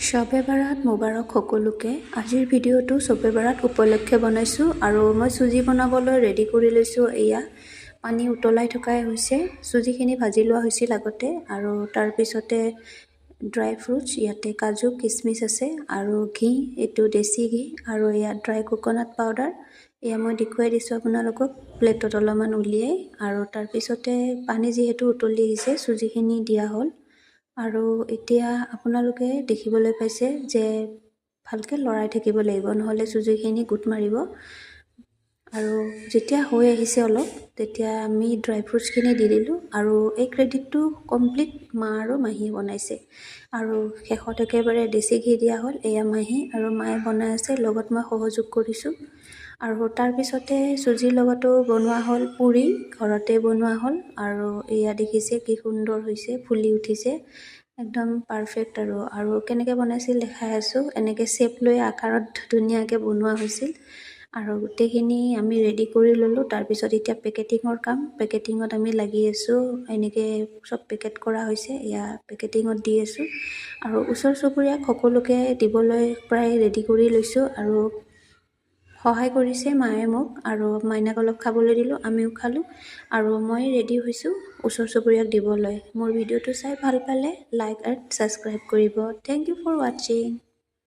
শবে বাৰাত মুবাৰক সকলোকে। আজিৰ ভিডিঅ'টো শবে বাৰাত উপলক্ষে বনাইছোঁ আৰু মই চুজি বনাবলৈ ৰেডি কৰি লৈছোঁ। এয়া পানী উতলাই থকাই হৈছে। চুজিখিনি ভাজি লোৱা হৈছিল আগতে আৰু তাৰপিছতে ড্ৰাই ফ্ৰুটছ, ইয়াতে কাজু কিচমিচ আছে আৰু ঘি, এইটো দেশী ঘি আৰু এয়া ড্ৰাই কোকোনাট পাউডাৰ। এয়া মই দেখুৱাই দিছোঁ আপোনালোকক প্লেটত অলপমান উলিয়াই। আৰু তাৰপিছতে পানী যিহেতু উতলি আহিছে, চুজিখিনি দিয়া হ'ল আৰু এতিয়া আপোনালোকে দেখিবলৈ পাইছে যে ভালকৈ লৰাই থাকিব লাগিব, নহ'লে চুজিখিনি গোট মাৰিব। আৰু যেতিয়া হৈ আহিছে অলপ, তেতিয়া আমি ড্ৰাই ফ্ৰুটছখিনি দি দিলোঁ আৰু এই ক্ৰেডিটটো কমপ্লিট মা আৰু মাহীয়ে বনাইছে। আৰু শেষত একেবাৰে দেশী ঘি দিয়া হ'ল। এয়া মাহী আৰু মায়ে বনাই আছে, লগত মই সহযোগ কৰিছোঁ। আৰু তাৰপিছতে চুজিৰ লগতো বনোৱা হ'ল পুৰি, ঘৰতে বনোৱা হ'ল আৰু এয়া দেখিছে কি সুন্দৰ হৈছে, ফুলি উঠিছে একদম পাৰফেক্ট। আৰু কেনেকৈ বনাইছিল দেখাই আছোঁ। এনেকৈ শ্বেপ লৈ আকাৰত ধুনীয়াকৈ বনোৱা হৈছিল আৰু গোটেইখিনি আমি ৰেডি কৰি ল'লোঁ। তাৰপিছত এতিয়া পেকেটিঙৰ কাম, পেকেটিঙত আমি লাগি আছোঁ। এনেকৈ চব পেকেট কৰা হৈছে, এয়া পেকেটিঙত দি আছোঁ আৰু ওচৰ চুবুৰীয়াক সকলোকে দিবলৈ প্ৰায় ৰেডি কৰি লৈছোঁ। আৰু সহায় কৰিছে মায়ে মোক আৰু মাইনাক অলপ খাবলৈ দিলোঁ, আমিও খালোঁ আৰু মই ৰেডি হৈছোঁ ওচৰ চুবুৰীয়াক দিবলৈ। মোৰ ভিডিঅ'টো চাই ভাল পালে লাইক এণ্ড ছাবস্ক্ৰাইব কৰিব। Thank you for ৱাটছিং।